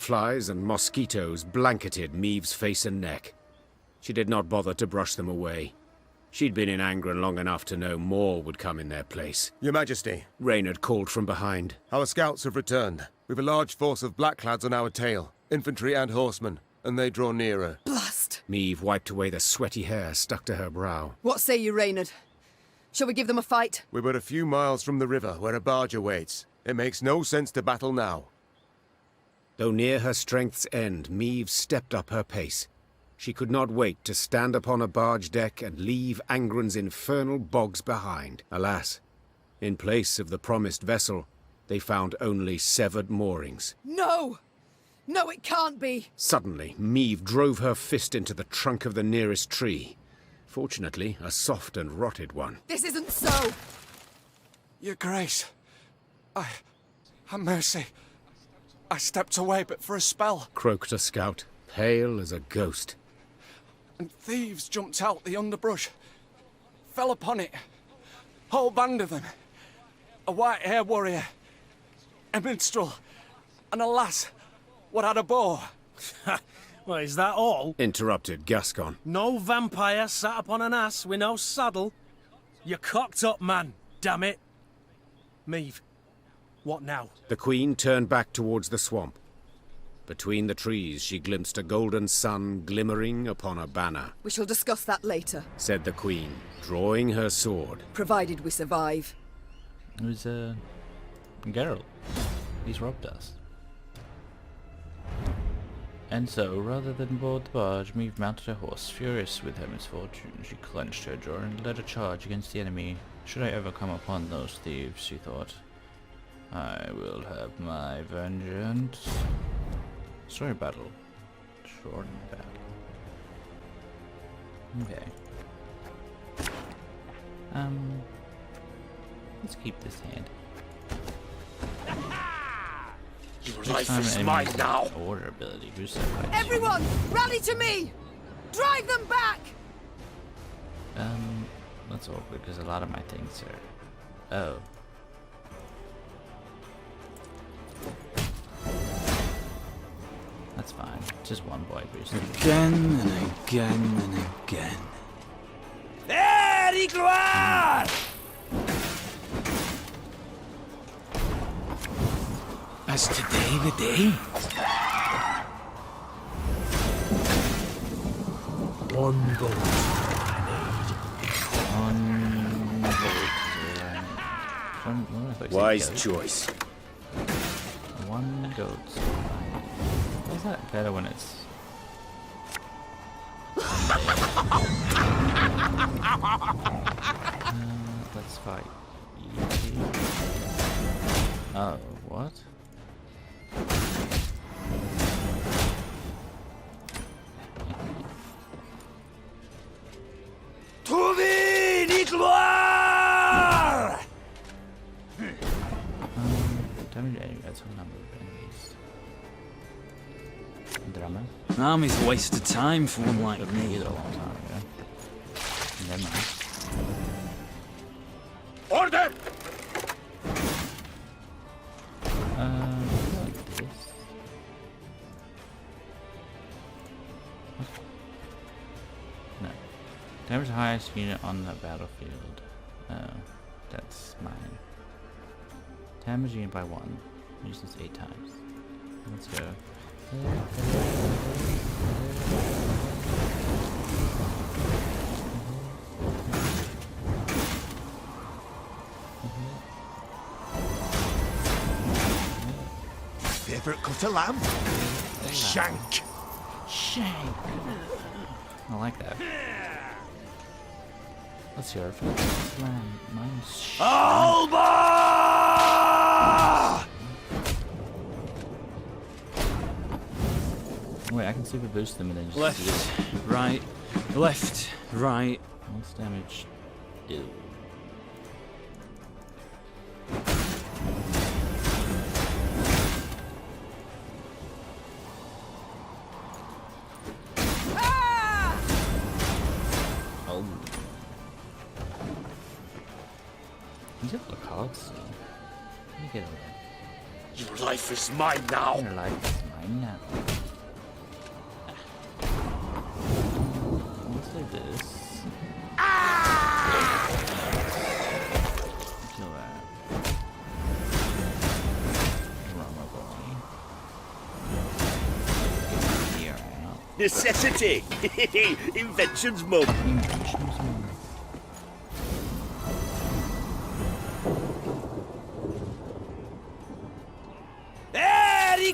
Flies and mosquitoes blanketed Meve's face and neck. She did not bother to brush them away. She'd been in Angren long enough to know more would come in their place. Your Majesty, Reynard called from behind. our scouts have returned. We've a large force of blackclads on our tail, infantry and horsemen, and they draw nearer. Blast! Meve wiped away the sweaty hair stuck to her brow. What say you, Reynard? Shall we give them a fight? We're but a few miles from the river, where a barge awaits. It makes no sense to battle now. Though near her strength's end, Meve stepped up her pace. She could not wait to stand upon a barge deck and leave Angren's infernal bogs behind. Alas, in place of the promised vessel, they found only severed moorings. No! No, it can't be! Suddenly, Meve drove her fist into the trunk of the nearest tree. Fortunately, a soft and rotted one. This isn't so! Your Grace, have mercy. I stepped away but for a spell, Croaked a scout, pale as a ghost. and thieves jumped out the underbrush. Fell upon it. Whole band of them. A white-haired warrior, a minstrel, and a lass what had a bow. Well, is that all? Interrupted Gascon. No vampire sat upon an ass with no saddle? You cocked up, man, damn it. Meve, what now? The Queen turned back towards the swamp. Between the trees, she glimpsed a golden sun glimmering upon a banner. We shall discuss that later, Said the Queen, drawing her sword. provided we survive. It was, Geralt. He's robbed us. And so, rather than board the barge, Meve mounted her horse. Furious with her misfortune, she clenched her jaw and led a charge against the enemy. Should I ever come upon those thieves, she thought, I will have my vengeance. Story battle. Short battle. Okay. Let's keep this hand. Your life is mine now! Order ability. Boost Everyone, rally to me! Drive them back! That's awkward because a lot of my things are. Oh. That's fine. Just one boy boost. Again and again and again. There, gloire! As today the day? One vote. One vote. Wise choice. One goat. Why is that better when it's... let's fight. Oh, what? Trouver die gloire! Damage enemy, that's a number of enemies. Drama? Army's a waste of time for one like me. A long time ago. Never mind. Order! Like this. No. Damage the highest unit on the battlefield. Oh, that's mine. Damage unit by 1. Use this 8 times. Let's go. Favorite cut of lamb? Shank. Shank. I like that. Let's hear it from slam. Mine's shank. Alba! Wait, I can super boost them and then just Left, right, left, right. What's damage do? Oh. These have the cards. Let me get over there. Your life is mine now! Your life is mine. now. Let's do this. Kill that. Rama boy. Here out. Necessity! Invention's mum. Inventions, man.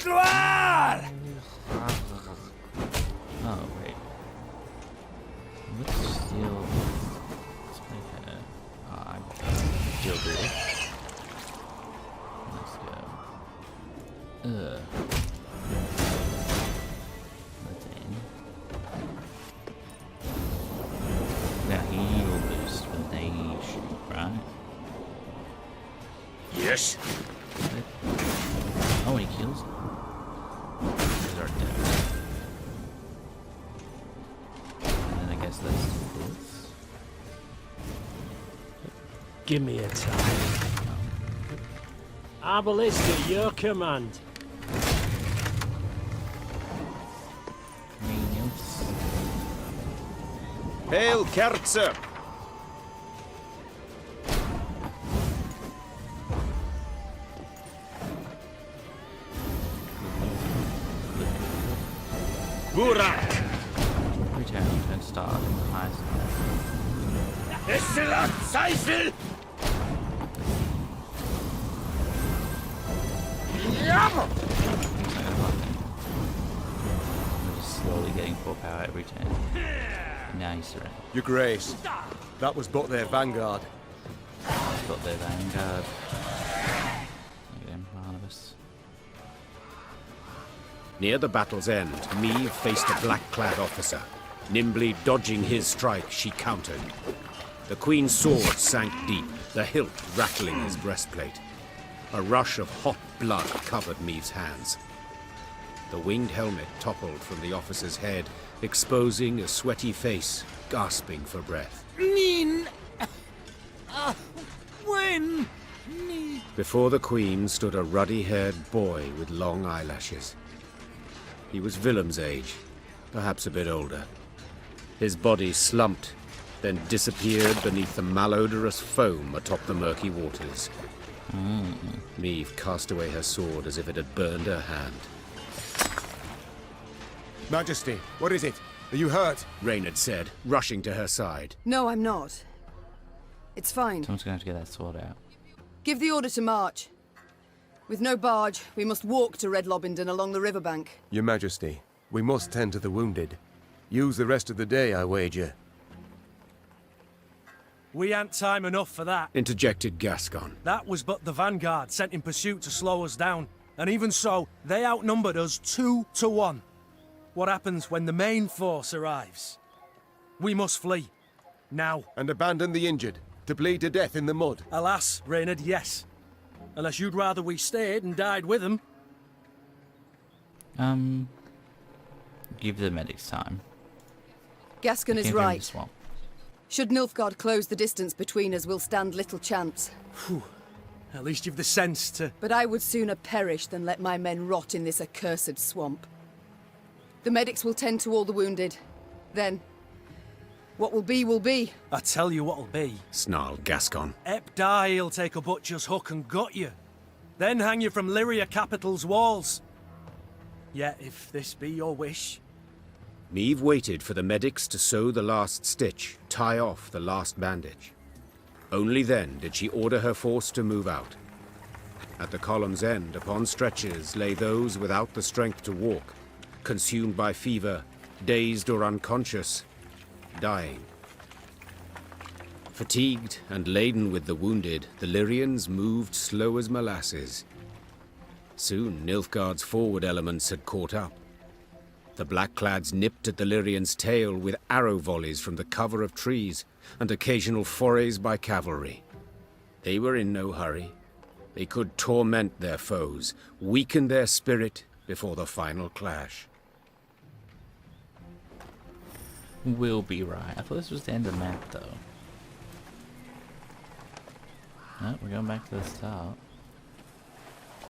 Gloire! Oh, wait. Let's steal. Let's make a. I'm steal this. Let's go. That's in. Now he will boost when they shoot, right? Yes. Oh, and he kills them. These are dead. And then I guess let's do this. Give me a time. Arbalist at your command. Minions. Hail, Kerzer! Burak! Return and start in the highest level. Excellent Seifel! We're just slowly getting full power every turn. Now you surrender. Your Grace, that was but their vanguard. Got their vanguard. Look at him, Barnabas. Near the battle's end, Meve faced a black-clad officer. Nimbly dodging his strike, she countered. The Queen's sword sank deep, the hilt rattling his breastplate. A rush of hot blood covered Meve's hands. The winged helmet toppled from the officer's head, exposing a sweaty face, gasping for breath. Before the Queen stood a ruddy-haired boy with long eyelashes. He was Willem's age, perhaps a bit older. His body slumped, then disappeared beneath the malodorous foam atop the murky waters. Meve cast away her sword as if it had burned her hand. Majesty, what is it? Are you hurt? Reynard said, rushing to her side. No, I'm not. It's fine. Someone's gonna have to get that sword out. Give the order to march. With no barge, we must walk to Red Lobington along the riverbank. Your Majesty, we must tend to the wounded. Use the rest of the day, I wager. We ain't time enough for that. Interjected Gascon. That was but the vanguard sent in pursuit to slow us down. And even so, they outnumbered us 2 to 1. What happens when the main force arrives? We must flee. Now. And abandon the injured, to bleed to death in the mud. Alas, Reynard, yes. Unless you'd rather we stayed and died with them. Give the medics time. Gascon is Can't hear me right. swamp. Should Nilfgaard close the distance between us, we'll stand little chance. At least you've the sense to... But I would sooner perish than let my men rot in this accursed swamp. The medics will tend to all the wounded. Then, what will be, will be. I tell you what'll be. Snarled Gascon. Ep Die'll take a butcher's hook and gut you. Then hang you from Lyria capital's walls. Yet, if this be your wish... Meve waited for the medics to sew the last stitch, tie off the last bandage. Only then did she order her force to move out. At the column's end, upon stretchers, lay those without the strength to walk, consumed by fever, dazed or unconscious, dying. Fatigued and laden with the wounded, the Lyrians moved slow as molasses. Soon Nilfgaard's forward elements had caught up. The blackclads nipped at the Lyrian's tail with arrow volleys from the cover of trees and occasional forays by cavalry. They were in no hurry. They could torment their foes, weaken their spirit before the final clash. We'll be right. I thought this was the end of the map, though. No, we're going back to the start.